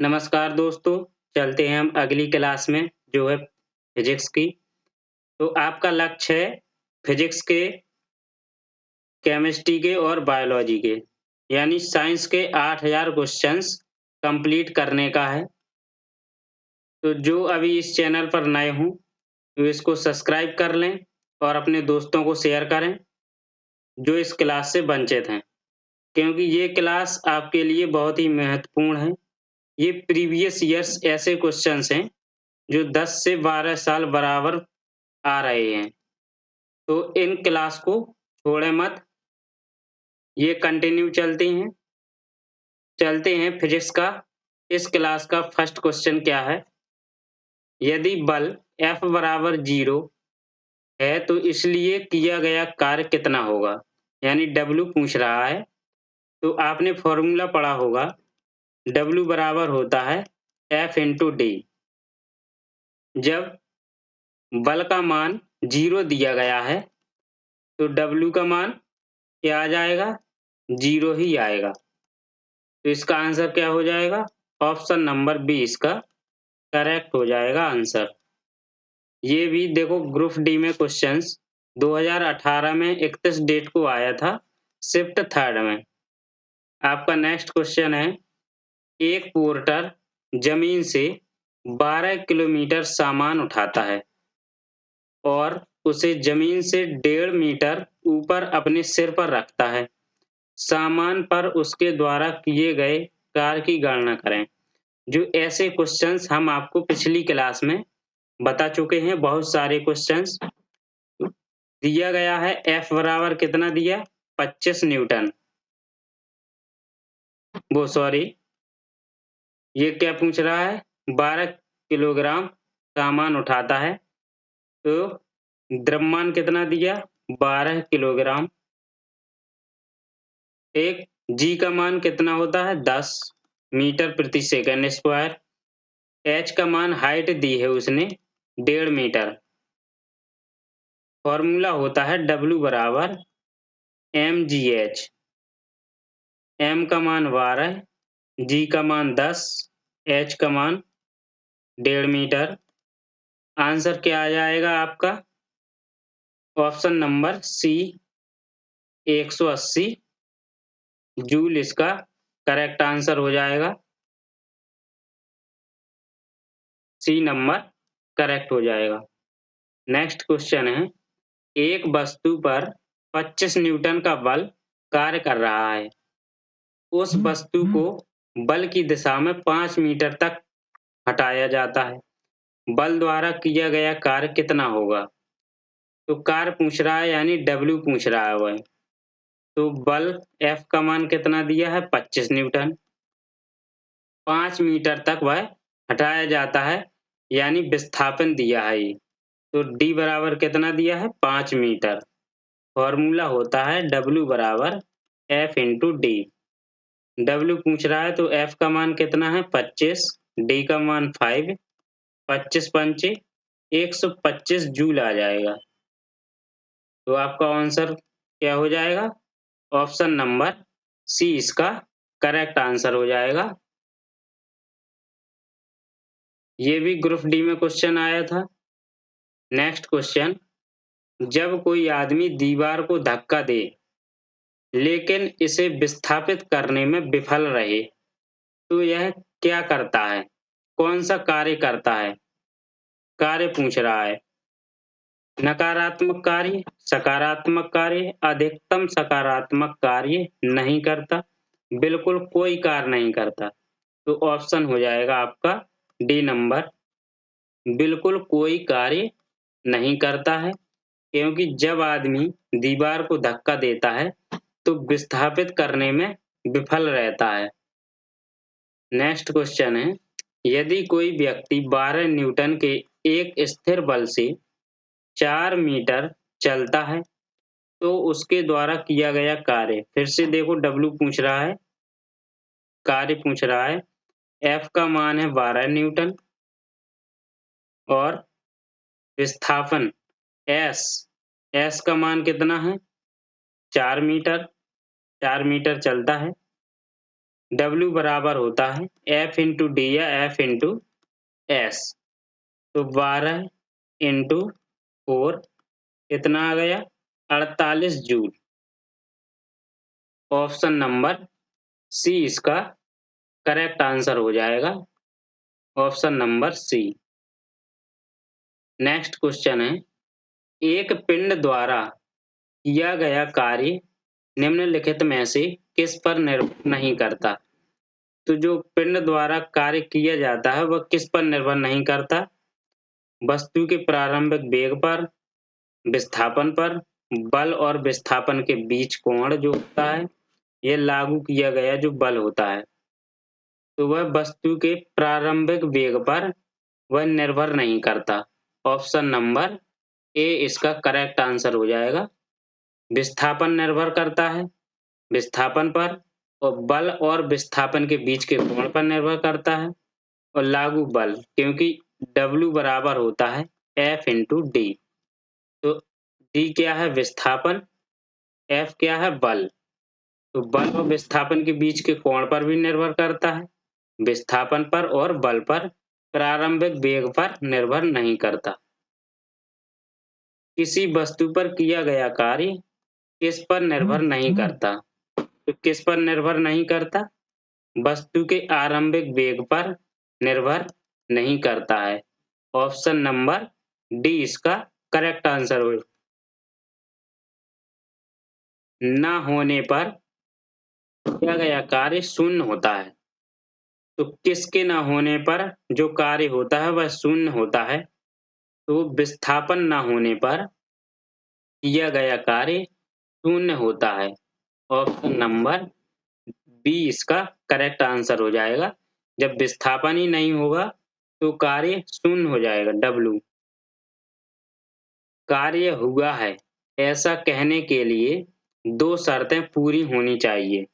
नमस्कार दोस्तों, चलते हैं हम अगली क्लास में जो है फिजिक्स की। तो आपका लक्ष्य है फिजिक्स के, केमिस्ट्री के और बायोलॉजी के, यानी साइंस के 8000 क्वेश्चंस कंप्लीट करने का है। तो जो अभी इस चैनल पर नए हों, तो इसको सब्सक्राइब कर लें और अपने दोस्तों को शेयर करें, जो इस क्लास से वंचित हैं, क्योंकि ये क्लास आपके लिए बहुत ही महत्वपूर्ण है। ये प्रीवियस ईयर्स ऐसे क्वेश्चंस हैं जो 10 से 12 साल बराबर आ रहे हैं। तो इन क्लास को छोड़ें मत, ये कंटिन्यू चलते हैं फिजिक्स का। इस क्लास का फर्स्ट क्वेश्चन क्या है? यदि बल F बराबर 0 है तो इसलिए किया गया कार्य कितना होगा? यानी W पूछ रहा है। तो आपने फॉर्मूला पढ़ा होगा, W बराबर होता है F इंटू डी। जब बल का मान 0 दिया गया है तो W का मान क्या आ जाएगा? 0 ही आएगा। तो इसका आंसर क्या हो जाएगा? ऑप्शन नंबर बी इसका करेक्ट हो जाएगा आंसर। ये भी देखो ग्रुप डी में क्वेश्चंस 2018 में 31 डेट को आया था, शिफ्ट थर्ड में। आपका नेक्स्ट क्वेश्चन है, एक पोर्टर जमीन से 12 किलोमीटर सामान उठाता है और उसे जमीन से 1.5 मीटर ऊपर अपने सिर पर रखता है। सामान पर उसके द्वारा किए गए कार्य की गणना करें। जो ऐसे क्वेश्चंस हम आपको पिछली क्लास में बता चुके हैं, बहुत सारे क्वेश्चंस। दिया गया है F बराबर कितना दिया? 25 न्यूटन। वो सॉरी, ये क्या पूछ रहा है? 12 किलोग्राम सामान उठाता है, तो द्रव्यमान कितना दिया? 12 किलोग्राम। एक जी का मान कितना होता है? 10 मीटर प्रति सेकंड स्क्वायर। एच का मान हाइट दी है उसने 1.5 मीटर। फॉर्मूला होता है W बराबर mgh। m का मान 12, g का मान 10, h का मान 1.5 मीटर। आंसर क्या आ जाएगा आपका? ऑप्शन नंबर सी 180 जूल इसका करेक्ट आंसर हो जाएगा। सी नंबर करेक्ट हो जाएगा। नेक्स्ट क्वेश्चन है, एक वस्तु पर 25 न्यूटन का बल कार्य कर रहा है। उस वस्तु को बल की दिशा में 5 मीटर तक हटाया जाता है। बल द्वारा किया गया कार्य कितना होगा? तो कार्य पूछ रहा है, यानी W पूछ रहा है वह। तो बल F का मान कितना दिया है? 25 न्यूटन। 5 मीटर तक वह हटाया जाता है, यानी विस्थापन दिया है ये। तो D बराबर कितना दिया है? 5 मीटर। फॉर्मूला होता है W बराबर F इंटू डी। W पूछ रहा है तो F का मान कितना है? 25, D का मान 5, 25 पंचे 125 जूल आ जाएगा। तो आपका आंसर क्या हो जाएगा? ऑप्शन नंबर सी इसका करेक्ट आंसर हो जाएगा। ये भी ग्रुप डी में क्वेश्चन आया था। नेक्स्ट क्वेश्चन, जब कोई आदमी दीवार को धक्का दे लेकिन इसे विस्थापित करने में विफल रहे, तो यह क्या करता है? कौन सा कार्य करता है? कार्य पूछ रहा है। नकारात्मक कार्य, सकारात्मक कार्य, अधिकतम सकारात्मक कार्य नहीं करता, बिल्कुल कोई कार्य नहीं करता। तो ऑप्शन हो जाएगा आपका डी नंबर, बिल्कुल कोई कार्य नहीं करता है, क्योंकि जब आदमी दीवार को धक्का देता है तो विस्थापित करने में विफल रहता है। नेक्स्ट क्वेश्चन है, यदि कोई व्यक्ति 12 न्यूटन के एक स्थिर बल से 4 मीटर चलता है तो उसके द्वारा किया गया कार्य, फिर से देखो W पूछ रहा है, कार्य पूछ रहा है। F का मान है 12 न्यूटन और विस्थापन S का मान कितना है? 4 मीटर, 4 मीटर चलता है। W बराबर होता है F इंटू डी या F इंटू एस। तो 12 इंटू 4 कितना आ गया 48 जूल। ऑप्शन नंबर सी इसका करेक्ट आंसर हो जाएगा। Option number C. Next question है, एक पिंड द्वारा किया गया कार्य निम्नलिखित में से किस पर निर्भर नहीं करता। तो जो पिंड द्वारा कार्य किया जाता है वह किस पर निर्भर नहीं करता। वस्तु के प्रारंभिक वेग पर, विस्थापन पर, बल और विस्थापन के बीच कोण जो होता है, यह लागू किया गया जो बल होता है, तो वह वस्तु के प्रारंभिक वेग पर वह निर्भर नहीं करता। ऑप्शन नंबर ए इसका करेक्ट आंसर हो जाएगा। विस्थापन निर्भर करता है विस्थापन पर, और बल और विस्थापन के बीच के कोण पर निर्भर करता है, और लागू बल, क्योंकि W बराबर होता है F इंटू डी। तो D क्या है विस्थापन, F क्या है बल। तो बल और विस्थापन के बीच के कोण पर भी निर्भर करता है, विस्थापन पर और बल पर, प्रारंभिक वेग पर निर्भर नहीं करता। किसी वस्तु पर किया गया कार्य किस पर निर्भर नहीं करता। तो किस पर निर्भर नहीं करता, वस्तु के आरंभिक वेग पर निर्भर नहीं करता है। ऑप्शन नंबर डी इसका करेक्ट आंसर हो। ना होने पर किया गया कार्य शून्य होता है। तो किसके ना होने पर जो कार्य होता है वह शून्य होता है। तो विस्थापन ना होने पर किया गया कार्य शून्य होता है। ऑप्शन नंबर बी इसका करेक्ट आंसर हो जाएगा। जब विस्थापन ही नहीं होगा तो कार्य शून्य हो जाएगा W। कार्य हुआ है ऐसा कहने के लिए दो शर्तें पूरी होनी चाहिए।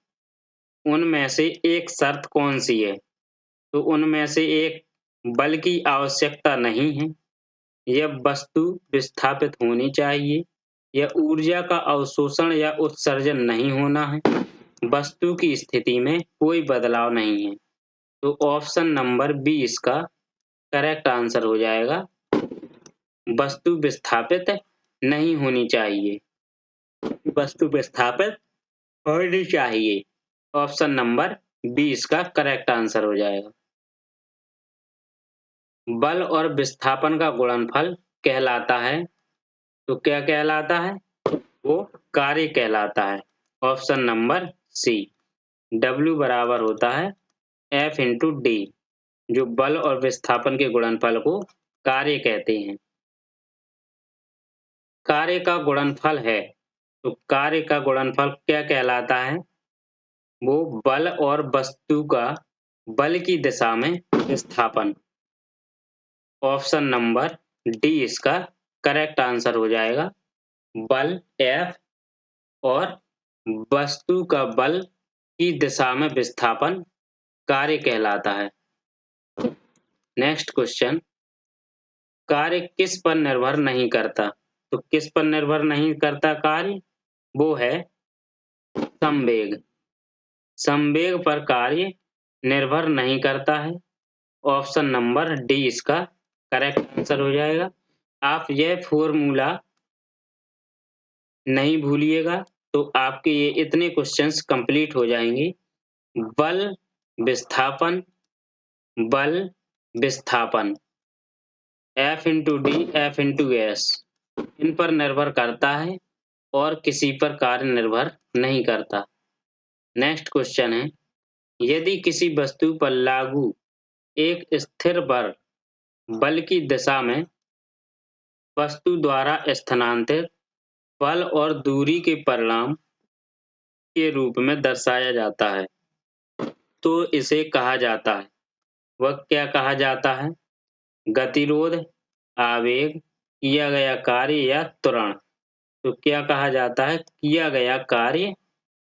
उनमें से एक शर्त कौन सी है। तो उनमें से एक, बल की आवश्यकता नहीं है, यह वस्तु विस्थापित होनी चाहिए, यह ऊर्जा का अवशोषण या उत्सर्जन नहीं होना है, वस्तु की स्थिति में कोई बदलाव नहीं है। तो ऑप्शन नंबर बी इसका करेक्ट आंसर हो जाएगा। वस्तु विस्थापित नहीं होनी चाहिए, वस्तु विस्थापित होनी चाहिए। ऑप्शन नंबर बी इसका करेक्ट आंसर हो जाएगा। बल और विस्थापन का गुणनफल कहलाता है। तो क्या कहलाता है, वो कार्य कहलाता है। ऑप्शन नंबर सी। W बराबर होता है F इंटू डी, जो बल और विस्थापन के गुणनफल को कार्य कहते हैं। कार्य का गुणनफल है, तो कार्य का गुणनफल क्या कहलाता है, वो बल और वस्तु का बल की दिशा में विस्थापन। ऑप्शन नंबर डी इसका करेक्ट आंसर हो जाएगा। बल F और वस्तु का बल की दिशा में विस्थापन कार्य कहलाता है। नेक्स्ट क्वेश्चन, कार्य किस पर निर्भर नहीं करता। तो किस पर निर्भर नहीं करता कार्य, वो है संवेग। संवेग पर कार्य निर्भर नहीं करता है। ऑप्शन नंबर डी इसका करेक्ट आंसर हो जाएगा। आप यह फॉर्मूला नहीं भूलिएगा तो आपके ये इतने क्वेश्चंस कंप्लीट हो जाएंगे। बल विस्थापन, बल विस्थापन, F into D, F into S, इन पर निर्भर करता है और किसी पर कार्य निर्भर नहीं करता। नेक्स्ट क्वेश्चन है, यदि किसी वस्तु पर लागू एक स्थिर बल की दिशा में वस्तु द्वारा स्थानांतरित बल और दूरी के परिणाम के रूप में दर्शाया जाता है, तो इसे कहा जाता है, वह क्या कहा जाता है, गतिरोध, आवेग, किया गया कार्य या त्वरण। तो क्या कहा जाता है, किया गया कार्य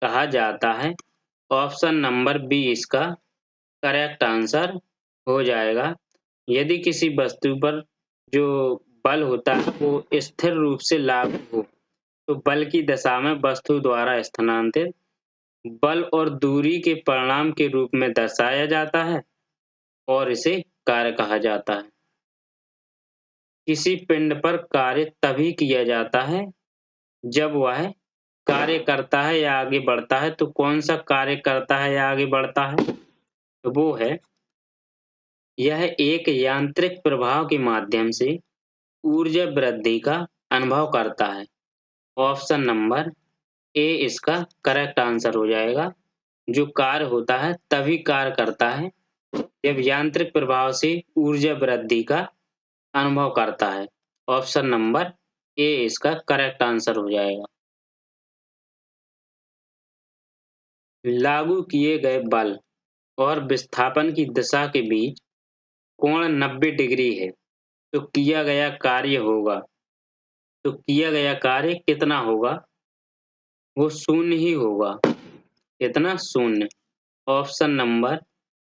कहा जाता है। ऑप्शन नंबर बी इसका करेक्ट आंसर हो जाएगा। यदि किसी वस्तु पर जो बल होता है वो स्थिर रूप से लागू हो तो बल की दिशा में वस्तु द्वारा स्थानांतरित बल और दूरी के परिणाम के रूप में दर्शाया जाता है और इसे कार्य कहा जाता है। किसी पिंड पर कार्य तभी किया जाता है जब वह कार्य करता है या आगे बढ़ता है। तो कौन सा कार्य करता है या आगे बढ़ता है? तो वो है, यह एक यांत्रिक प्रभाव के माध्यम से ऊर्जा वृद्धि का अनुभव करता है। ऑप्शन नंबर ए इसका करेक्ट आंसर हो जाएगा। जो कार्य होता है तभी कार्य करता है जब यांत्रिक प्रभाव से ऊर्जा वृद्धि का अनुभव करता है। ऑप्शन नंबर ए इसका करेक्ट आंसर हो जाएगा। लागू किए गए बल और विस्थापन की दिशा के बीच कोण 90 डिग्री है, तो किया गया कार्य कितना होगा? वो शून्य ही होगा। कितना? शून्य। ऑप्शन नंबर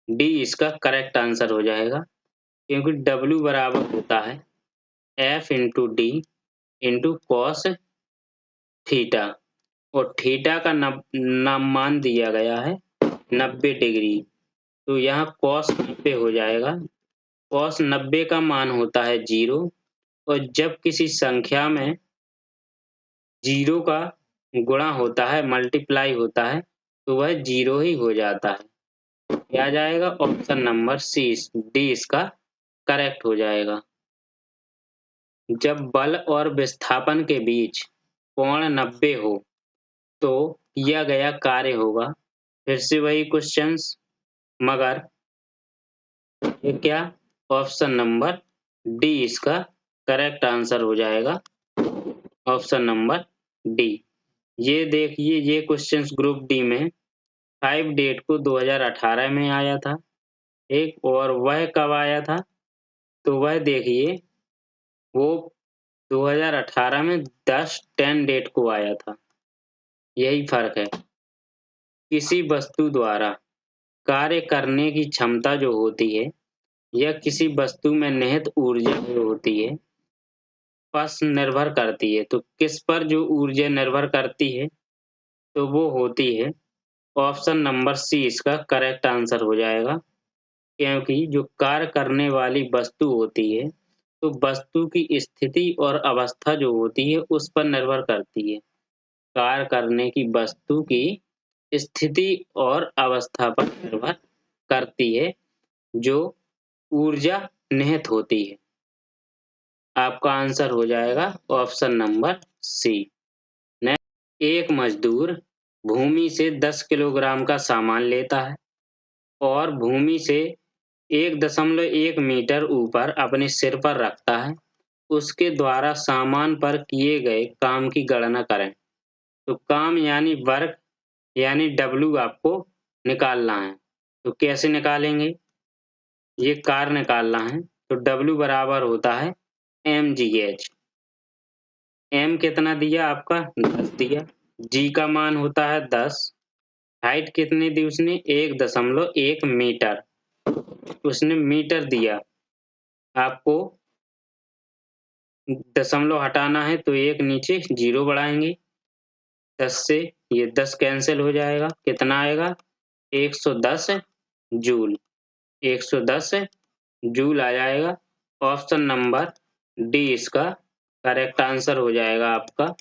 डी इसका करेक्ट आंसर हो जाएगा, क्योंकि W बराबर होता है F into D into cos theta, और थीटा का मान दिया गया है 90 डिग्री। तो यहाँ कॉस 90 हो जाएगा। कॉस 90 का मान होता है 0, और जब किसी संख्या में 0 का गुणा होता है, मल्टीप्लाई होता है, तो वह 0 ही हो जाता है। क्या आ जाएगा? ऑप्शन नंबर सी डी इसका करेक्ट हो जाएगा। जब बल और विस्थापन के बीच कोण 90 हो तो किया गया कार्य होगा। फिर से वही क्वेश्चंस, मगर ये क्या? ऑप्शन नंबर डी इसका करेक्ट आंसर हो जाएगा। Option number D. ये देखिए, ये क्वेश्चंस ग्रुप डी में 5 डेट को 2018 में आया था एक, और वह कब आया था? तो वह देखिए, वो 2018 में 10 डेट को आया था। यही फर्क है। किसी वस्तु द्वारा कार्य करने की क्षमता जो होती है, या किसी वस्तु में निहित ऊर्जा जो होती है, पर निर्भर करती है। तो किस पर जो ऊर्जा निर्भर करती है? तो वो होती है, ऑप्शन नंबर सी इसका करेक्ट आंसर हो जाएगा। क्योंकि जो कार्य करने वाली वस्तु होती है, तो वस्तु की स्थिति और अवस्था जो होती है उस पर निर्भर करती है। कार्य करने की वस्तु की स्थिति और अवस्था पर निर्भर करती है, जो ऊर्जा निहित होती है। आपका आंसर हो जाएगा ऑप्शन नंबर सी। एक मजदूर भूमि से 10 किलोग्राम का सामान लेता है और भूमि से 1.1 मीटर ऊपर अपने सिर पर रखता है। उसके द्वारा सामान पर किए गए काम की गणना करें। तो काम यानी वर्क यानी W आपको निकालना है। तो कैसे निकालेंगे? ये कार्य निकालना है, तो W बराबर होता है mgh। m कितना दिया आपका? 10 दिया। g का मान होता है 10। हाइट कितनी दी उसने? 1.1 मीटर। उसने मीटर दिया। आपको दशमलव हटाना है, तो एक नीचे 0 बढ़ाएंगे। 10 से ये 10 कैंसिल हो जाएगा। कितना आएगा? 110 जूल। 110 जूल आ जाएगा। ऑप्शन नंबर डी इसका करेक्ट आंसर हो जाएगा आपका।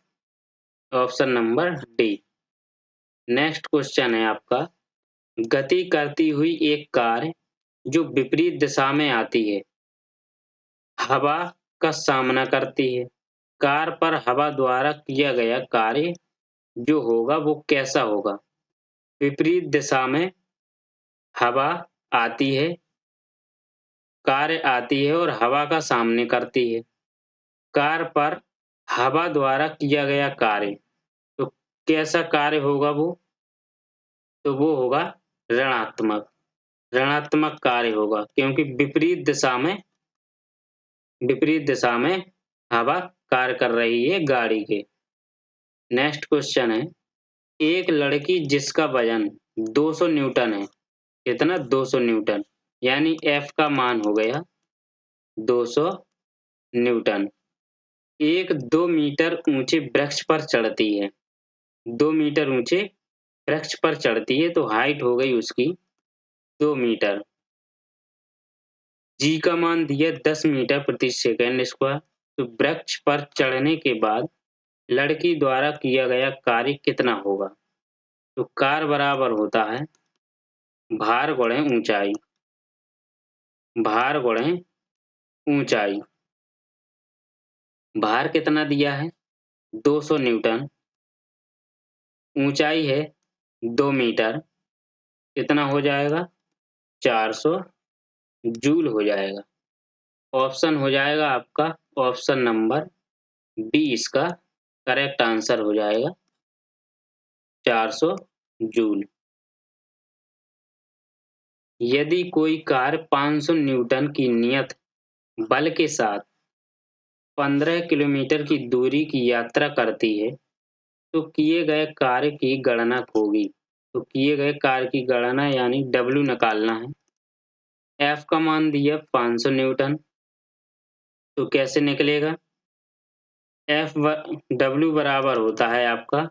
Option number D. Next question है आपका, गति करती हुई एक कार जो विपरीत दिशा में आती है, हवा का सामना करती है। कार पर हवा द्वारा किया गया कार्य जो होगा वो कैसा होगा? विपरीत दिशा में हवा आती है, कार आती है और हवा का सामने करती है। कार पर हवा द्वारा किया गया कार्य, तो कैसा कार्य होगा वो? तो वो होगा ऋणात्मक। ऋणात्मक कार्य होगा, क्योंकि विपरीत दिशा में हवा कार्य कर रही है गाड़ी के। नेक्स्ट क्वेश्चन है, एक लड़की जिसका वजन 200 न्यूटन है। कितना? 200 न्यूटन, यानी F का मान हो गया 200 न्यूटन। एक 2 मीटर ऊंचे वृक्ष पर चढ़ती है। 2 मीटर ऊंचे वृक्ष पर चढ़ती है तो हाइट हो गई उसकी 2 मीटर। जी का मान दिया 10 मीटर प्रति सेकंड स्क्वायर। तो वृक्ष पर चढ़ने के बाद लड़की द्वारा किया गया कार्य कितना होगा? तो कार्य बराबर होता है भार गुणे ऊंचाई। भार गुणे ऊंचाई। भार कितना दिया है? 200 न्यूटन। ऊंचाई है 2 मीटर। कितना हो जाएगा? 400 जूल हो जाएगा। ऑप्शन हो जाएगा आपका ऑप्शन नंबर बी इसका करेक्ट आंसर हो जाएगा 400 जूल। यदि कोई कार 500 न्यूटन की नियत बल के साथ 15 किलोमीटर की दूरी की यात्रा करती है तो किए गए कार्य की गणना होगी। तो किए गए कार्य की गणना यानी W निकालना है। F का मान दिया 500 न्यूटन। तो कैसे निकलेगा? W बराबर होता है आपका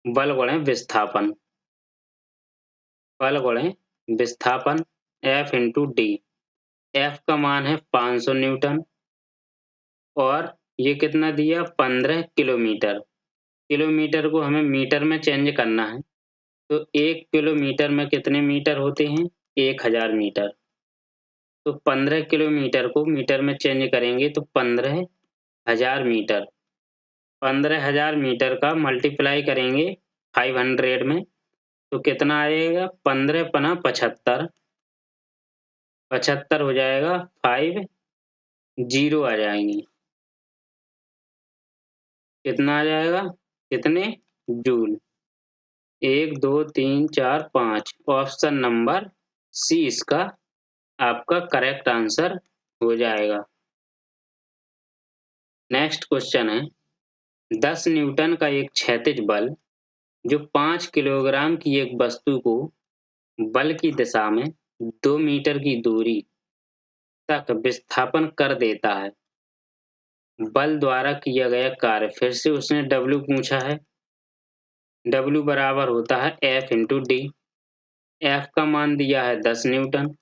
बल गुणे विस्थापन। बल गुणे विस्थापन F इंटू डी। F का मान है 500 न्यूटन और ये कितना दिया? 15 किलोमीटर। किलोमीटर को हमें मीटर में चेंज करना है। तो 1 किलोमीटर में कितने मीटर होते हैं? 1000 मीटर। तो 15 किलोमीटर को मीटर में चेंज करेंगे तो 15,000 मीटर। 15,000 मीटर का मल्टीप्लाई करेंगे 500 में तो कितना आएगा? 15 पना 75। 75 हो जाएगा, 5 जीरो आ जाएंगी। कितना आ जाएगा? कितने? जूल। 1 2 3 4 5। ऑप्शन नंबर सी इसका आपका करेक्ट आंसर हो जाएगा। नेक्स्ट क्वेश्चन है 10 न्यूटन का एक क्षैतिज बल जो 5 किलोग्राम की एक वस्तु को बल की दिशा में 2 मीटर की दूरी तक विस्थापन कर देता है। बल द्वारा किया गया कार्य। फिर से उसने W पूछा है। W बराबर होता है F इंटू डी। F का मान दिया है 10 न्यूटन।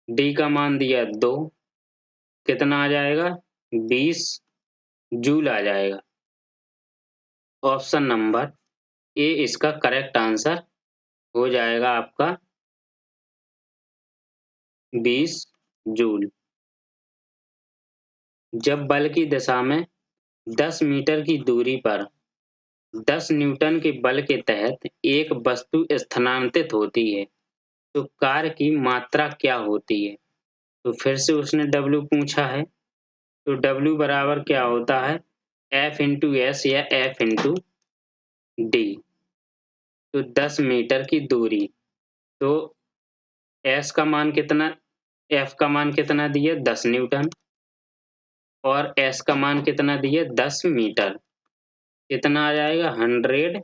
D का मान दिया 2। कितना आ जाएगा? 20 जूल आ जाएगा। ऑप्शन नंबर ए इसका करेक्ट आंसर हो जाएगा आपका 20 जूल। जब बल की दिशा में 10 मीटर की दूरी पर 10 न्यूटन के बल के तहत एक वस्तु स्थानांतरित होती है तो कार्य की मात्रा क्या होती है? तो फिर से उसने W पूछा है। तो W बराबर क्या होता है? F इंटू एस या F इंटू डी। तो 10 मीटर की दूरी। तो S का मान कितना? F का मान कितना दिया? 10 न्यूटन और S का मान कितना दिया? 10 मीटर। कितना आ जाएगा? 100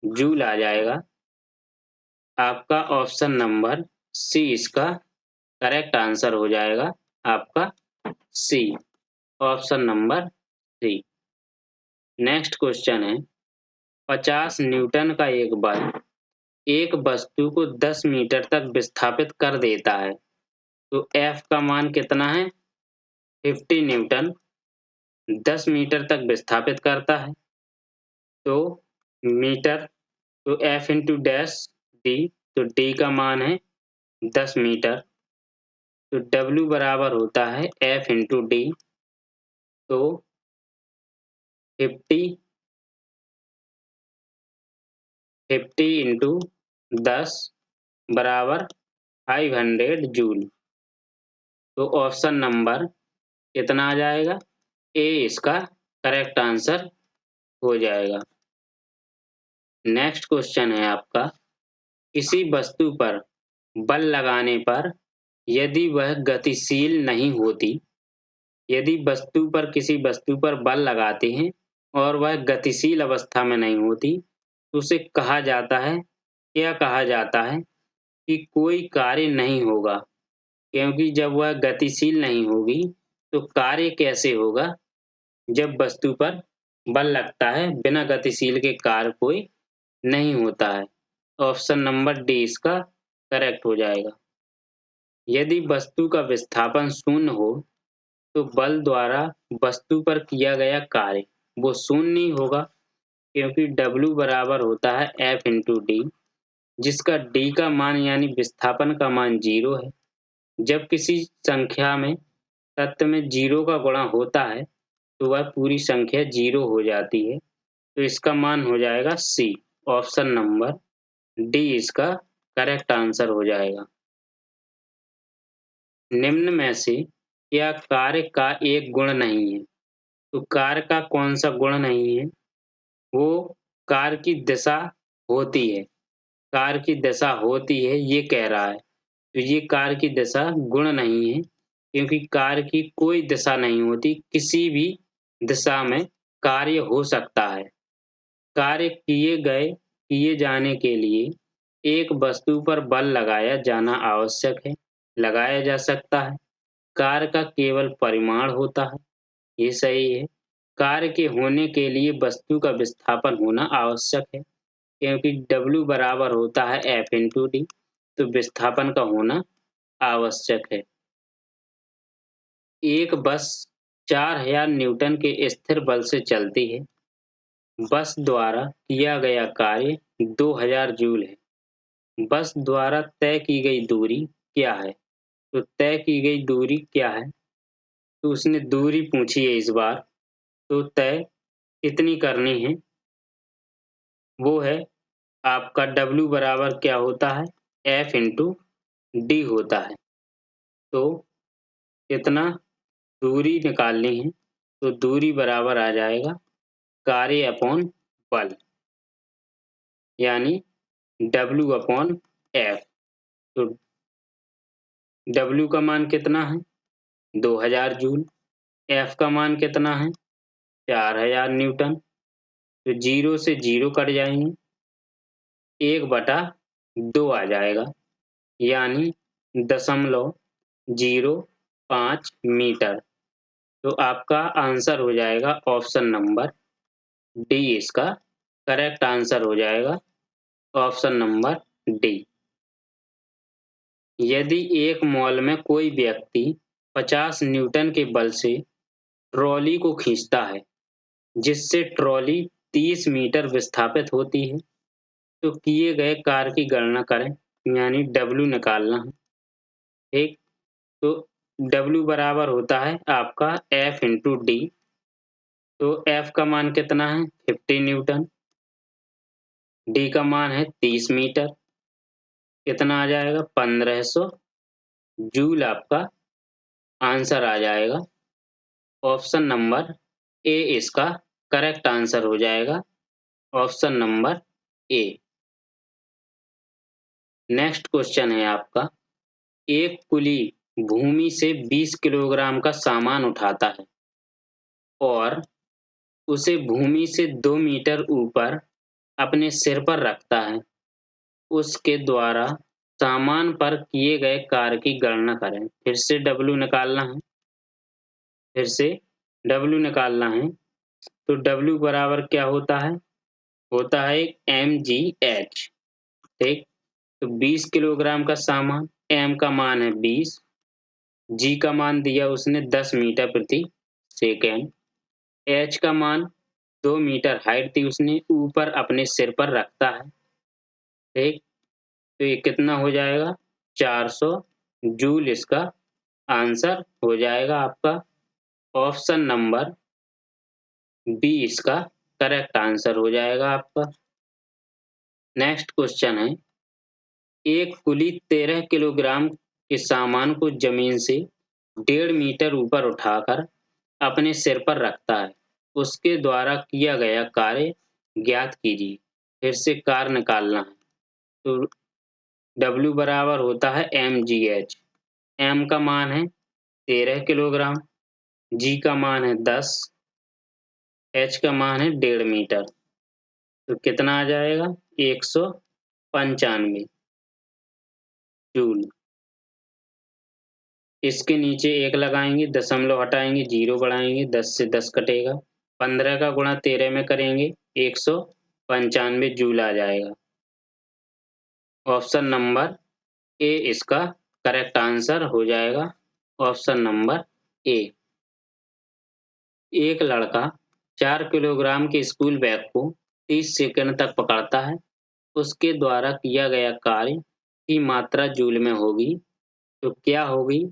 जूल आ जाएगा। आपका ऑप्शन नंबर सी इसका करेक्ट आंसर हो जाएगा आपका C. Option number C. Next question है 50 न्यूटन का एक बल एक वस्तु को 10 मीटर तक विस्थापित कर देता है तो F का मान कितना है? 50 न्यूटन। 10 मीटर तक विस्थापित करता है तो मीटर। तो F इंटू डैश डी। तो डी का मान है 10 मीटर। तो W बराबर होता है F इंटू डी। तो 50 इंटू 10 बराबर 500 जूल। तो ऑप्शन नंबर कितना आ जाएगा? ए इसका करेक्ट आंसर हो जाएगा। नेक्स्ट क्वेश्चन है आपका किसी वस्तु पर बल लगाने पर यदि वह गतिशील नहीं होती। यदि किसी वस्तु पर बल लगाते हैं और वह गतिशील अवस्था में नहीं होती तो उसे कहा जाता है, क्या कहा जाता है? कि कोई कार्य नहीं होगा। क्योंकि जब वह गतिशील नहीं होगी तो कार्य कैसे होगा? जब वस्तु पर बल लगता है बिना गतिशील के कार्य कोई नहीं होता है। ऑप्शन नंबर डी इसका करेक्ट हो जाएगा। यदि वस्तु का विस्थापन शून्य हो तो बल द्वारा वस्तु पर किया गया कार्य वो शून्य नहीं होगा, क्योंकि W बराबर होता है F इंटू डी, जिसका D का मान यानी विस्थापन का मान 0 है। जब किसी संख्या में तत्व में 0 का गुणा होता है तो वह पूरी संख्या 0 हो जाती है। तो इसका मान हो जाएगा सी, ऑप्शन नंबर डी इसका करेक्ट आंसर हो जाएगा। निम्न में से क्या कार्य का एक गुण नहीं है? तो कार्य का कौन सा गुण नहीं है? वो कार्य की दिशा होती है। कार्य की दिशा होती है ये कह रहा है। तो ये कार्य की दिशा गुण नहीं है, क्योंकि कार्य की कोई दिशा नहीं होती, किसी भी दिशा में कार्य हो सकता है। कार्य किए जाने के लिए एक वस्तु पर बल लगाया जाना आवश्यक है, लगाया जा सकता है। कार्य का केवल परिमाण होता है, ये सही है। कार्य के होने के लिए वस्तु का विस्थापन होना आवश्यक है, क्योंकि W बराबर होता है F इंटू डी, तो विस्थापन का होना आवश्यक है। एक बस 4000 न्यूटन के स्थिर बल से चलती है। बस द्वारा किया गया कार्य 2000 जूल है। बस द्वारा तय की गई दूरी क्या है? तो तय की गई दूरी क्या है? तो उसने दूरी पूछी है इस बार, तो तय कितनी करनी है? वो है आपका W बराबर क्या होता है? F इंटू डी होता है। तो कितना दूरी निकालनी है? तो दूरी बराबर आ जाएगा कार्य अपॉन बल, यानी W अपॉन F। तो W का मान कितना है? 2000 जूल। F का मान कितना है? 4000 न्यूटन। तो 0 से 0 कट जाएंगे, 1/2 आ जाएगा, यानी 0.05 मीटर। तो आपका आंसर हो जाएगा ऑप्शन नंबर डी, इसका करेक्ट आंसर हो जाएगा ऑप्शन नंबर डी। यदि एक मॉल में कोई व्यक्ति 50 न्यूटन के बल से ट्रॉली को खींचता है, जिससे ट्रॉली 30 मीटर विस्थापित होती है, तो किए गए कार्य की गणना करें, यानी W निकालना है। ठीक, तो W बराबर होता है आपका F इंटू डी। तो F का मान कितना है? 50 न्यूटन। D का मान है 30 मीटर। कितना आ जाएगा? 1500 जूल आपका आंसर आ जाएगा। ऑप्शन नंबर ए इसका करेक्ट आंसर हो जाएगा, option number A. Next question है आपका, एक कुली भूमि से 20 किलोग्राम का सामान उठाता है और उसे भूमि से 2 मीटर ऊपर अपने सिर पर रखता है। उसके द्वारा सामान पर किए गए कार्य की गणना करें। फिर से W निकालना है, फिर से W निकालना है। तो W बराबर क्या होता है? होता है mgh। ठीक, तो 20 किलोग्राम का सामान, m का मान है 20, g का मान दिया उसने 10 मीटर प्रति सेकेंड, h का मान 2 मीटर हाइट दी उसने, ऊपर अपने सिर पर रखता है। ठीक, तो ये कितना हो जाएगा? 400 जूल इसका आंसर हो जाएगा आपका। ऑप्शन नंबर बी इसका करेक्ट आंसर हो जाएगा आपका। नेक्स्ट क्वेश्चन है, एक कुली 13 किलोग्राम के सामान को जमीन से 1.5 मीटर ऊपर उठाकर अपने सिर पर रखता है। उसके द्वारा किया गया कार्य ज्ञात कीजिए। फिर से कार्य निकालना है। तो W बराबर होता है mgh। m का मान है 13 किलोग्राम, g का मान है 10, h का मान है 1.5 मीटर। तो कितना आ जाएगा? 195 जूल। इसके नीचे 1 लगाएंगे, दशमलव हटाएंगे, 0 बढ़ाएंगे, 10 से 10 कटेगा। 15 का गुणा 13 में करेंगे 100 95 जूल आ जाएगा। ऑप्शन नंबर ए इसका करेक्ट आंसर हो जाएगा। Option number A. एक लड़का 4 किलोग्राम के स्कूल बैग को 30 सेकंड तक पकड़ता है। उसके द्वारा किया गया कार्य की मात्रा जूल में होगी तो क्या होगी?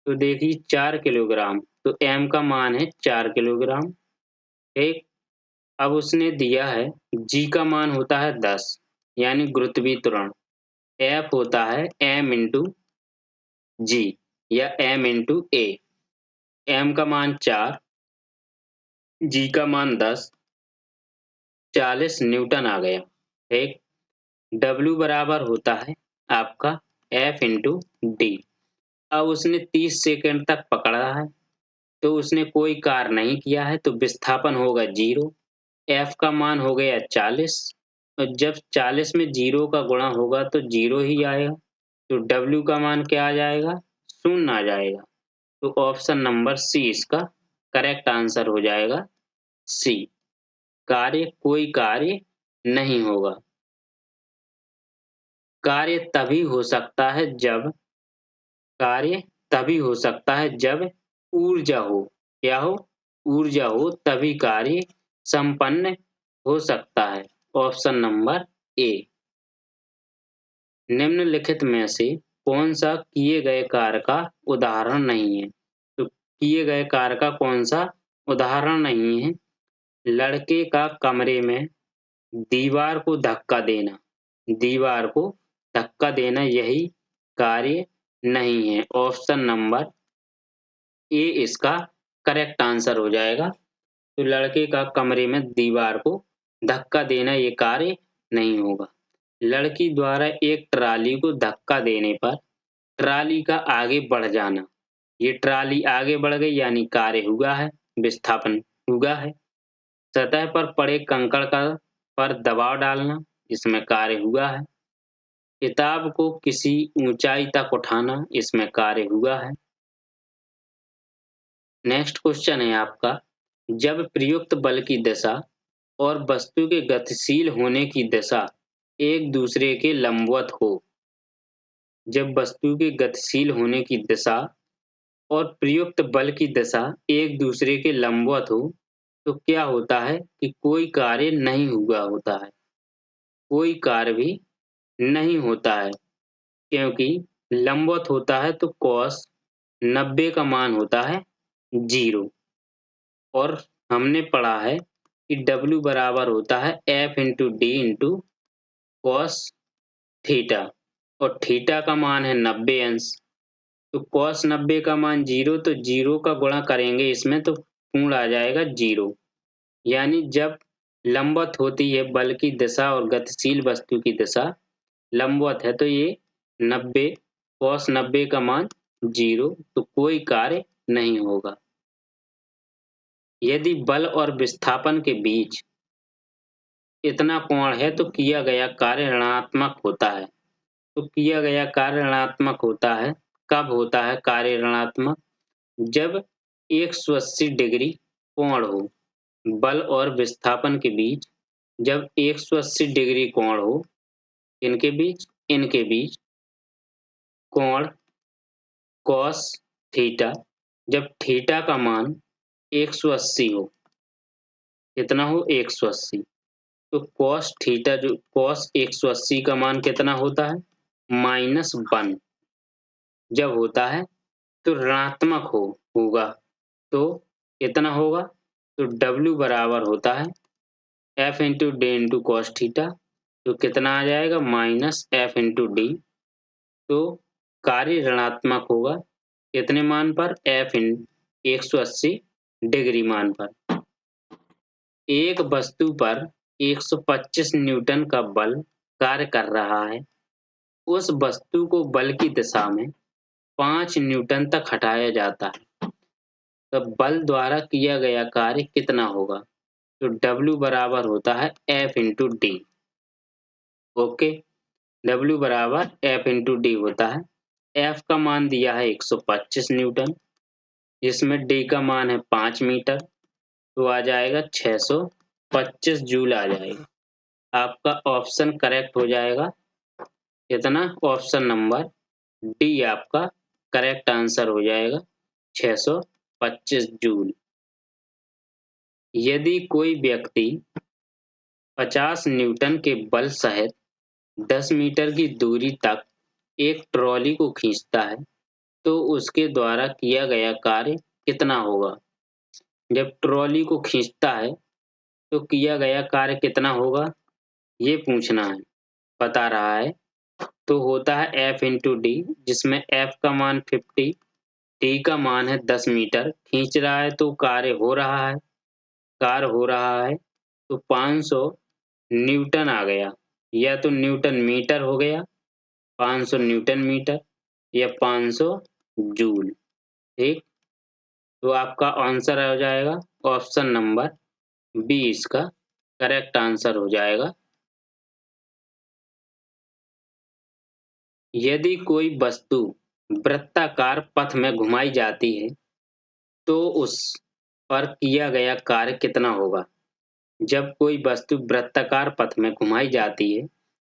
तो देखिए 4 किलोग्राम, तो m का मान है 4 किलोग्राम। ठीक, अब उसने दिया है g का मान होता है 10, यानी गुरुत्वीय त्वरण। F होता है m इंटू g या m इंटू a। m का मान 4, g का मान 10, 40 न्यूटन आ गया। ठीक, W बराबर होता है आपका F इंटू डी। अब उसने 30 सेकंड तक पकड़ा है तो उसने कोई कार्य नहीं किया है तो विस्थापन होगा 0। F का मान हो गया 40 और जब 40 में 0 का गुणा होगा तो 0 ही आएगा, तो W का मान क्या आ जाएगा? 0 आ जाएगा। तो ऑप्शन नंबर सी इसका करेक्ट आंसर हो जाएगा। सी, कोई कार्य नहीं होगा। कार्य तभी हो सकता है जब ऊर्जा हो। क्या हो? ऊर्जा हो तभी कार्य संपन्न हो सकता है। Option number A. निम्नलिखित में से कौन सा किए गए कार्य का उदाहरण नहीं है? तो किए गए कार्य का कौन सा उदाहरण नहीं है? लड़के का कमरे में दीवार को धक्का देना यही कार्य नहीं है। ऑप्शन नंबर ए इसका करेक्ट आंसर हो जाएगा। तो लड़के का कमरे में दीवार को धक्का देना ये कार्य नहीं होगा। लड़की द्वारा एक ट्राली को धक्का देने पर ट्राली का आगे बढ़ जाना, ये ट्राली आगे बढ़ गई यानी कार्य हुआ है, विस्थापन हुआ है। सतह पर पड़े कंकड़ पर दबाव डालना, इसमें कार्य हुआ है। किताब को किसी ऊंचाई तक उठाना, इसमें कार्य हुआ है। नेक्स्ट क्वेश्चन है आपका, जब प्रयुक्त बल की दिशा और वस्तु के गतिशील होने की दिशा एक दूसरे के लंबवत हो। जब वस्तु के गतिशील होने की दिशा और प्रयुक्त बल की दिशा एक दूसरे के लंबवत हो तो क्या होता है कि कोई कार्य नहीं हुआ होता है। कोई कार्य भी नहीं होता है, क्योंकि लंबवत होता है तो कॉस 90 का मान होता है 0। और हमने पढ़ा है कि W बराबर होता है F into D into cos theta और थीटा का मान है 90 अंश। तो कॉस 90 का मान 0, तो 0 का गुणा करेंगे इसमें तो पूर्ण आ जाएगा 0। यानी जब लंबवत होती है बल की दिशा और गतिशील वस्तु की दिशा लंबवत है तो ये 90 कॉस 90 का मान 0, तो कोई कार्य नहीं होगा। यदि बल और विस्थापन के बीच इतना कोण है तो किया गया कार्य ऋणात्मक होता है। तो किया गया कार्य ऋणात्मक होता है। कब होता है कार्य ऋणात्मक? जब 180 डिग्री कोण हो। बल और विस्थापन के बीच जब 180 डिग्री कोण हो, इनके बीच कोण कॉस थीटा, जब थीटा का मान 180 हो, कितना हो 180, तो कॉस थीटा जो कॉस 180 का मान कितना होता है? -1 जब होता है तो ऋणात्मक होगा तो कितना होगा? तो W बराबर होता है F into D into cos theta, तो कितना आ जाएगा -F इंटू डी। तो कार्य ऋणात्मक होगा कितने मान पर? F इन 180 डिग्री मान पर। एक वस्तु पर 125 न्यूटन का बल कार्य कर रहा है। उस वस्तु को बल की दिशा में 5 न्यूटन तक हटाया जाता है, तो बल द्वारा किया गया कार्य कितना होगा? तो W बराबर होता है F into D. Okay, W बराबर F इंटू डी होता है। F का मान दिया है 125 न्यूटन, जिसमें D का मान है 5 मीटर, तो आ जाएगा 625 जूल आ जाएगा। आपका ऑप्शन करेक्ट हो जाएगा। कितना? ऑप्शन नंबर डी आपका करेक्ट आंसर हो जाएगा 625 जूल। यदि कोई व्यक्ति 50 न्यूटन के बल सहित 10 मीटर की दूरी तक एक ट्रॉली को खींचता है तो उसके द्वारा किया गया कार्य कितना होगा? जब ट्रॉली को खींचता है तो किया गया कार्य कितना होगा, ये पूछना है। बता रहा है तो होता है F इंटू डी, जिसमें F का मान 50, डी का मान है 10 मीटर। खींच रहा है तो कार्य हो रहा है तो 500 न्यूटन आ गया, या तो न्यूटन मीटर हो गया 500 न्यूटन मीटर, या 500 जूल। ठीक, तो आपका आंसर हो जाएगा ऑप्शन नंबर बी, इसका करेक्ट आंसर हो जाएगा। यदि कोई वस्तु वृत्ताकार पथ में घुमाई जाती है तो उस पर किया गया कार्य कितना होगा? जब कोई वस्तु वृत्ताकार पथ में घुमाई जाती है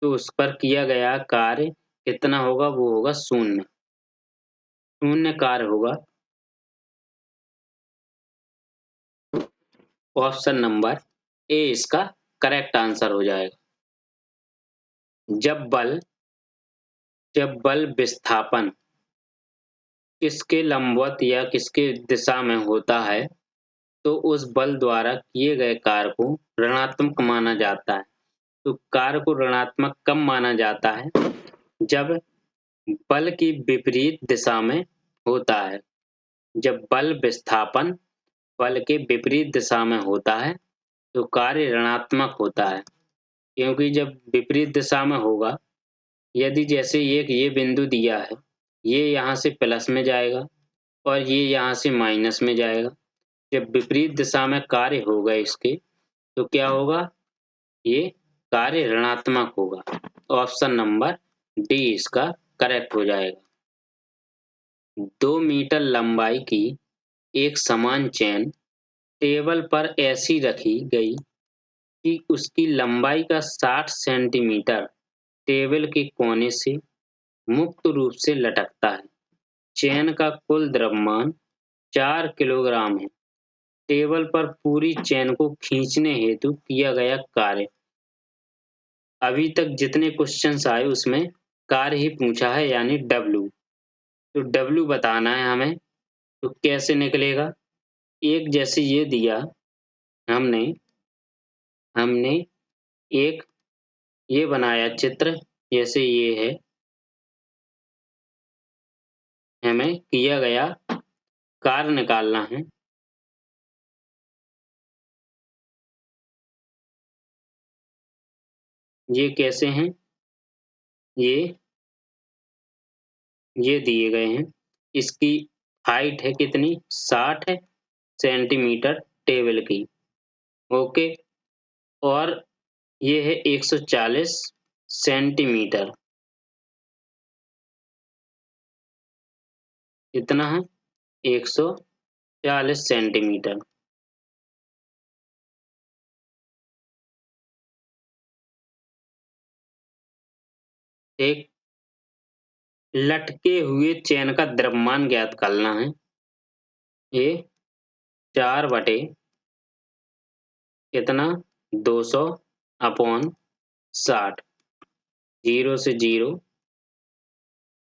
तो उस पर किया गया कार्य कितना होगा? वो होगा शून्य। शून्य कार्य होगा। ऑप्शन नंबर ए इसका करेक्ट आंसर हो जाएगा। जब बल विस्थापन किसके लंबवत या किसके दिशा में होता है तो उस बल द्वारा किए गए कार्य को ऋणात्मक माना जाता है। तो कार्य को ऋणात्मक कब माना जाता है? जब बल की विपरीत दिशा में होता है। जब बल विस्थापन बल के विपरीत दिशा में होता है तो कार्य ऋणात्मक होता है, क्योंकि जब विपरीत दिशा में होगा, यदि जैसे एक ये बिंदु दिया है, ये यहाँ से प्लस में जाएगा और ये यहाँ से माइनस में जाएगा। जब विपरीत दिशा में कार्य होगा इसके तो क्या होगा? ये कार्य ऋणात्मक होगा। ऑप्शन नंबर डी इसका करेक्ट हो जाएगा। 2 मीटर लंबाई की एक समान चेन टेबल पर ऐसी रखी गई कि उसकी लंबाई का 60 सेंटीमीटर टेबल के कोने से मुक्त रूप से लटकता है। चेन का कुल द्रव्यमान 4 किलोग्राम है। टेबल पर पूरी चेन को खींचने हेतु किया गया कार्य। अभी तक जितने क्वेश्चंस आए उसमें कार्य ही पूछा है, यानी W। तो W बताना है हमें, तो कैसे निकलेगा? एक जैसे ये दिया हमने हमने एक ये बनाया चित्र, जैसे ये है, हमें किया गया कार्य निकालना है। ये कैसे हैं? ये दिए गए हैं। इसकी हाइट है कितनी? 60 सेंटीमीटर टेबल की। ओके, और ये है 140 सेंटीमीटर। कितना है? 140 सेंटीमीटर। एक लटके हुए चेन का द्रव्यमान ज्ञात करना है। ये 4 बटे कितना? 200 अपॉन 60। 0 से 0,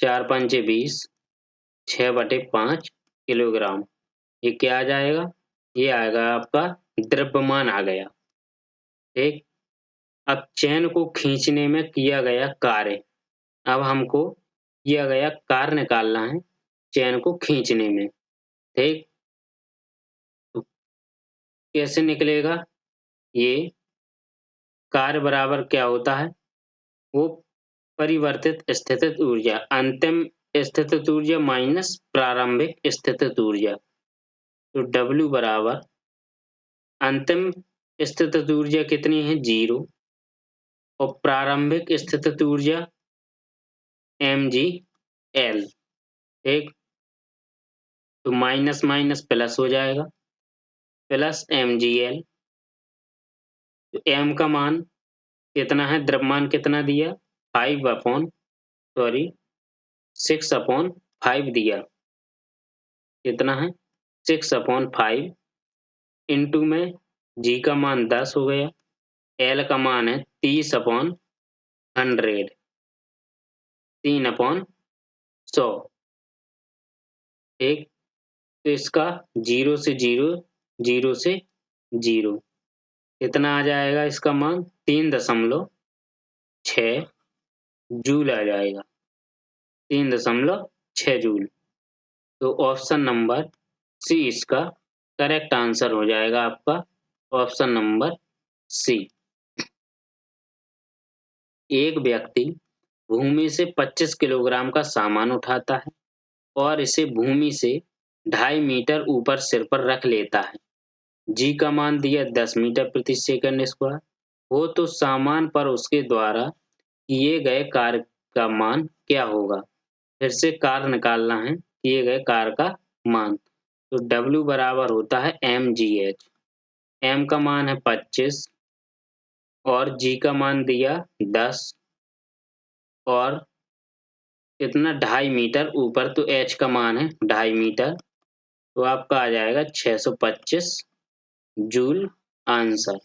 4 पंचे 20, 6 बटे 5 किलोग्राम। ये क्या आ जाएगा? ये आएगा आपका द्रव्यमान आ गया। ठीक, अब चेन को खींचने में किया गया कार्य। अब हमको किया गया कार्य निकालना है चेन को खींचने में। ठीक, तो कैसे निकलेगा? ये कार्य बराबर क्या होता है? वो परिवर्तित स्थितिज ऊर्जा, अंतिम स्थितिज ऊर्जा माइनस प्रारंभिक स्थितिज ऊर्जा। तो W बराबर अंतिम स्थितिज ऊर्जा कितनी है? 0, और प्रारंभिक स्थितिज ऊर्जा mgl। ठीक, तो माइनस माइनस प्लस हो जाएगा, प्लस mgl। तो m का मान कितना है, द्रव्यमान कितना दिया, 6/5 दिया। कितना है, 6/5 इंटू में जी का मान 10 हो गया, एल का मान है 30/100, 3/100। ठीक, तो इसका 0 से 0, 0 से 0, कितना आ जाएगा इसका मान, 3.6 जूल आ जाएगा, 3.6 जूल। तो ऑप्शन नंबर सी इसका करेक्ट आंसर हो जाएगा आपका, ऑप्शन नंबर सी। एक व्यक्ति भूमि से 25 किलोग्राम का सामान उठाता है और इसे भूमि से 2.5 मीटर ऊपर सिर पर रख लेता है। जी का मान दिया 10 मीटर प्रति सेकंड स्क्वायर हो, तो सामान पर उसके द्वारा किए गए कार्य का मान क्या होगा। फिर से कार्य निकालना है, किए गए कार्य का मान। तो W बराबर होता है mgh। m का मान है 25 और g का मान दिया 10 और कितना, 2.5 मीटर ऊपर, तो h का मान है 2.5 मीटर, तो आपका आ जाएगा 625 joule answer.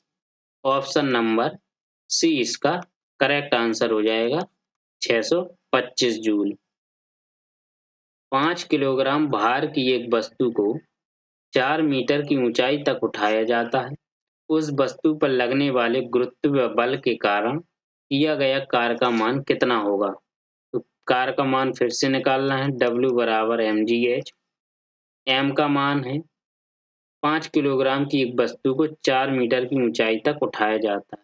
Option number C इसका करेक्ट आंसर हो जाएगा, 625 जूल। 5 किलोग्राम भार की एक वस्तु को 4 मीटर की ऊंचाई तक उठाया जाता है। उस वस्तु पर लगने वाले गुरुत्व बल के कारण किया गया कार्य का मान कितना होगा। तो कार्य का मान फिर से निकालना है, W बराबर mgh। m का मान है 5 किलोग्राम की एक वस्तु को 4 मीटर की ऊंचाई तक उठाया जाता है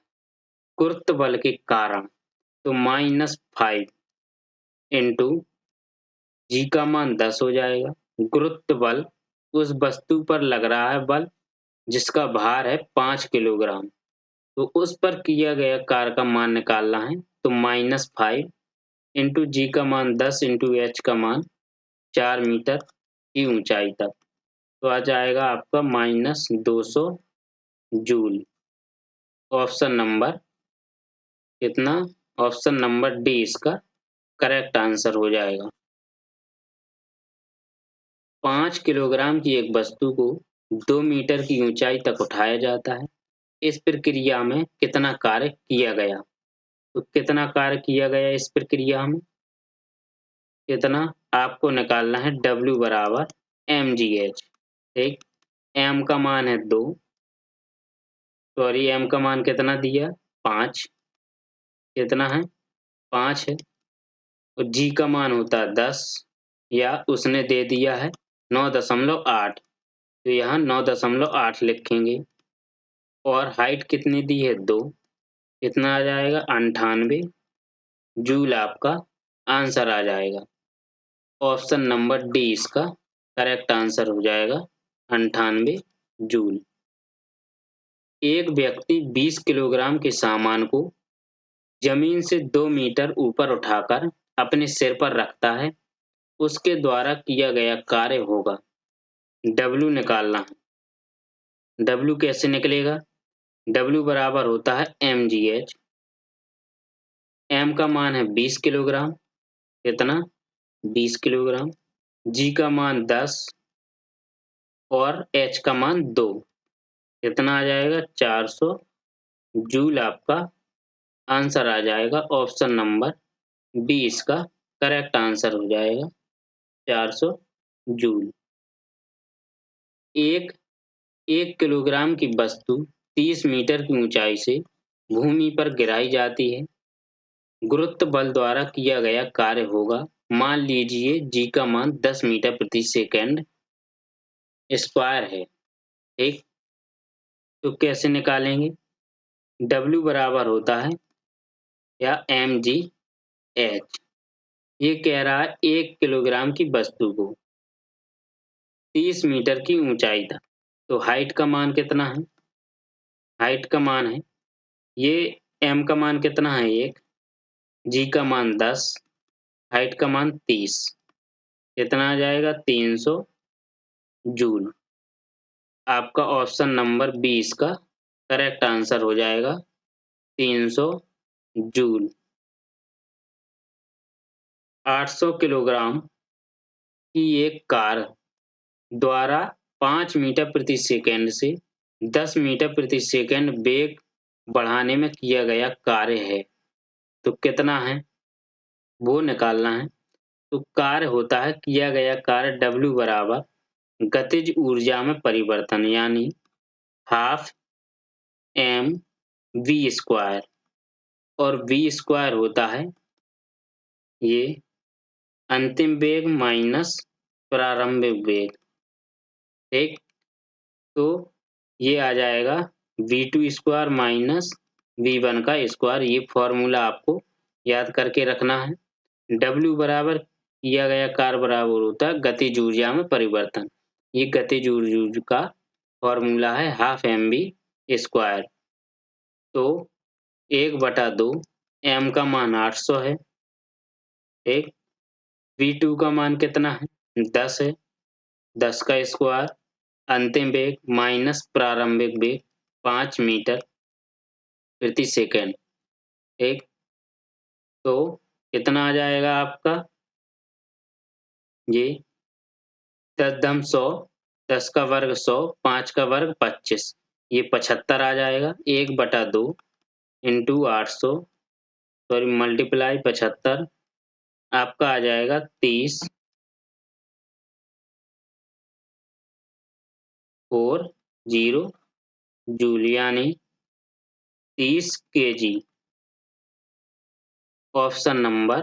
गुरुत्व बल के कारण, तो -5 इंटू जी का मान 10 हो जाएगा। गुरुत्व बल, उस वस्तु पर लग रहा है बल जिसका भार है 5 किलोग्राम, तो उस पर किया गया कार्य का मान निकालना है, तो -5 इंटू जी का मान 10 इंटू एच का मान 4 मीटर की ऊंचाई तक, तो आ जाएगा आपका -200 जूल। ऑप्शन नंबर कितना, ऑप्शन नंबर डी इसका करेक्ट आंसर हो जाएगा। 5 किलोग्राम की एक वस्तु को 2 मीटर की ऊंचाई तक उठाया जाता है। इस प्रक्रिया में कितना कार्य किया गया। तो कितना कार्य किया गया इस प्रक्रिया में, कितना आपको निकालना है, W बराबर mgh। ठीक, m का मान है 2, सॉरी m का मान कितना दिया, 5, कितना है, 5 है, और g का मान होता है 10, या उसने दे दिया है 9.8, तो यहाँ 9.8 लिखेंगे, और हाइट कितनी दी है 2, कितना आ जाएगा 98 जूल, आपका आंसर आ जाएगा। ऑप्शन नंबर डी इसका करेक्ट आंसर हो जाएगा, 98 जूल। एक व्यक्ति 20 किलोग्राम के सामान को जमीन से 2 मीटर ऊपर उठाकर अपने सिर पर रखता है, उसके द्वारा किया गया कार्य होगा। W निकालना है। W कैसे निकलेगा, W बराबर होता है mgh। m का मान है 20 किलोग्राम, कितना, 20 किलोग्राम, g का मान 10 और h का मान 2, कितना आ जाएगा 400 जूल, आपका आंसर आ जाएगा। ऑप्शन नंबर बी इसका करेक्ट आंसर हो जाएगा, 400 जूल। एक 1 किलोग्राम की वस्तु 30 मीटर की ऊंचाई से भूमि पर गिराई जाती है। गुरुत्व बल द्वारा किया गया कार्य होगा। मान लीजिए जी का मान 10 मीटर प्रति सेकंड स्क्वायर है। ठीक, तो कैसे निकालेंगे, W बराबर होता है या mgh। ये कह रहा है 1 किलोग्राम की वस्तु को 30 मीटर की ऊंचाई तक, तो हाइट का मान कितना है, हाइट का मान है, ये m का मान कितना है 1, g का मान 10, हाइट का मान 30, कितना आ जाएगा 300 जूल। आपका ऑप्शन नंबर बी इसका करेक्ट आंसर हो जाएगा, 300 जूल। 800 किलोग्राम की एक कार द्वारा 5 मीटर प्रति सेकंड से 10 मीटर प्रति सेकंड वेग बढ़ाने में किया गया कार्य है, तो कितना है वो निकालना है। तो कार्य होता है किया गया कार्य W बराबर गतिज ऊर्जा में परिवर्तन यानी हाफ mv² और v² होता है ये अंतिम वेग माइनस प्रारंभिक वेग। ठीक, तो ये आ जाएगा v² माइनस v1 का स्क्वायर। ये फॉर्मूला आपको याद करके रखना है। W बराबर किया गया कार्य बराबर होता है गतिज ऊर्जा में परिवर्तन। ये गतिज ऊर्जा का फॉर्मूला है हाफ mv²। तो 1/2 m का मान 800 है। ठीक, v2 का मान कितना है 10 है, 10 का स्क्वायर, अंतिम वेग माइनस प्रारंभिक वेग 5 मीटर प्रति सेकंड। ठीक, तो कितना आ जाएगा आपका ये 10 10 का वर्ग 100, 5 का वर्ग 25, ये 75 आ जाएगा। 1/2 इंटू 800 सॉरी मल्टीप्लाई 75 आपका आ जाएगा 30 40 जूल यानी 30 kg। ऑप्शन नंबर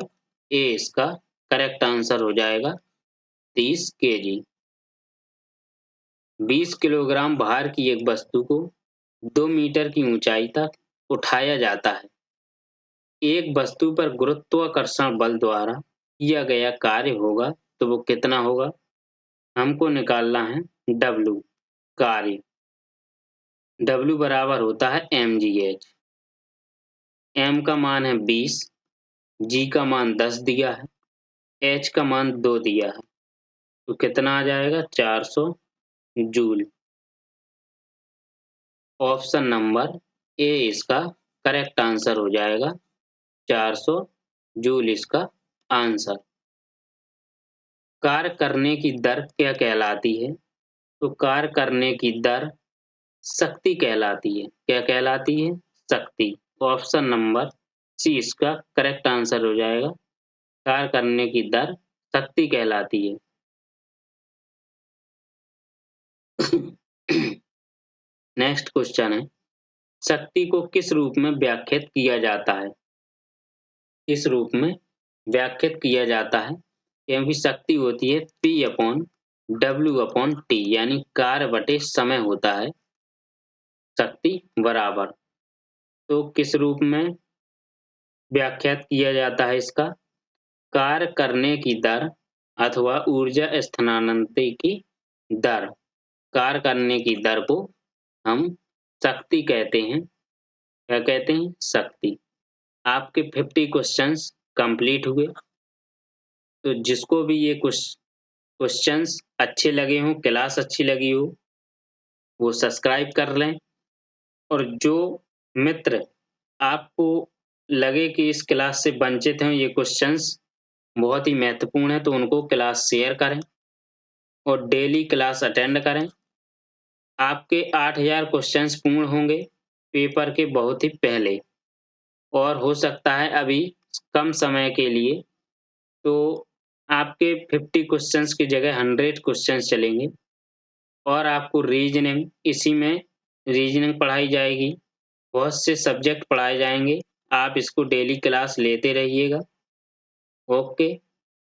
ए इसका करेक्ट आंसर हो जाएगा 30 kg। 20 किलोग्राम भार की एक वस्तु को 2 मीटर की ऊंचाई तक उठाया जाता है। एक वस्तु पर गुरुत्वाकर्षण बल द्वारा किया गया कार्य होगा तो वो कितना होगा। हमको निकालना है W कार्य। W बराबर होता है mgh। m का मान है 20, g का मान 10 दिया है, h का मान 2 दिया है, तो कितना आ जाएगा 400 जूल। ऑप्शन नंबर ए इसका करेक्ट आंसर हो जाएगा 400 जूल इसका आंसर। कार्य करने की दर क्या कहलाती है। तो कार्य करने की दर शक्ति कहलाती है। क्या कहलाती है शक्ति। ऑप्शन नंबर सी इसका करेक्ट आंसर हो जाएगा। कार्य करने की दर शक्ति कहलाती है। नेक्स्ट क्वेश्चन है शक्ति को किस रूप में व्याख्यात किया जाता है। किस रूप में व्याख्यात किया जाता है क्योंकि शक्ति होती है P/W/T यानी कार्य बटे समय होता है शक्ति बराबर। तो किस रूप में व्याख्यात किया जाता है इसका कार्य करने की दर अथवा ऊर्जा स्थानांतरण की दर। कार्य करने की दर को हम शक्ति कहते हैं। क्या कहते हैं शक्ति। आपके 50 क्वेश्चंस कंप्लीट हुए। तो जिसको भी ये क्वेश्चंस अच्छे लगे हों क्लास अच्छी लगी हो वो सब्सक्राइब कर लें। और जो मित्र आपको लगे कि इस क्लास से वंचित हैं ये क्वेश्चंस बहुत ही महत्वपूर्ण है तो उनको क्लास शेयर करें और डेली क्लास अटेंड करें। आपके 8000 क्वेश्चंस पूर्ण होंगे पेपर के बहुत ही पहले। और हो सकता है अभी कम समय के लिए तो आपके 50 क्वेश्चंस की जगह 100 क्वेश्चंस चलेंगे। और आपको रीजनिंग इसी में रीजनिंग पढ़ाई जाएगी। बहुत से सब्जेक्ट पढ़ाए जाएंगे। आप इसको डेली क्लास लेते रहिएगा। ओके।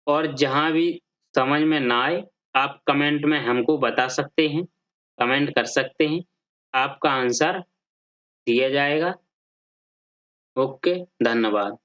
और जहाँ भी समझ में ना आए आप कमेंट में हमको बता सकते हैं। कमेंट कर सकते हैं। आपका आंसर दिया जाएगा। ओके, धन्यवाद।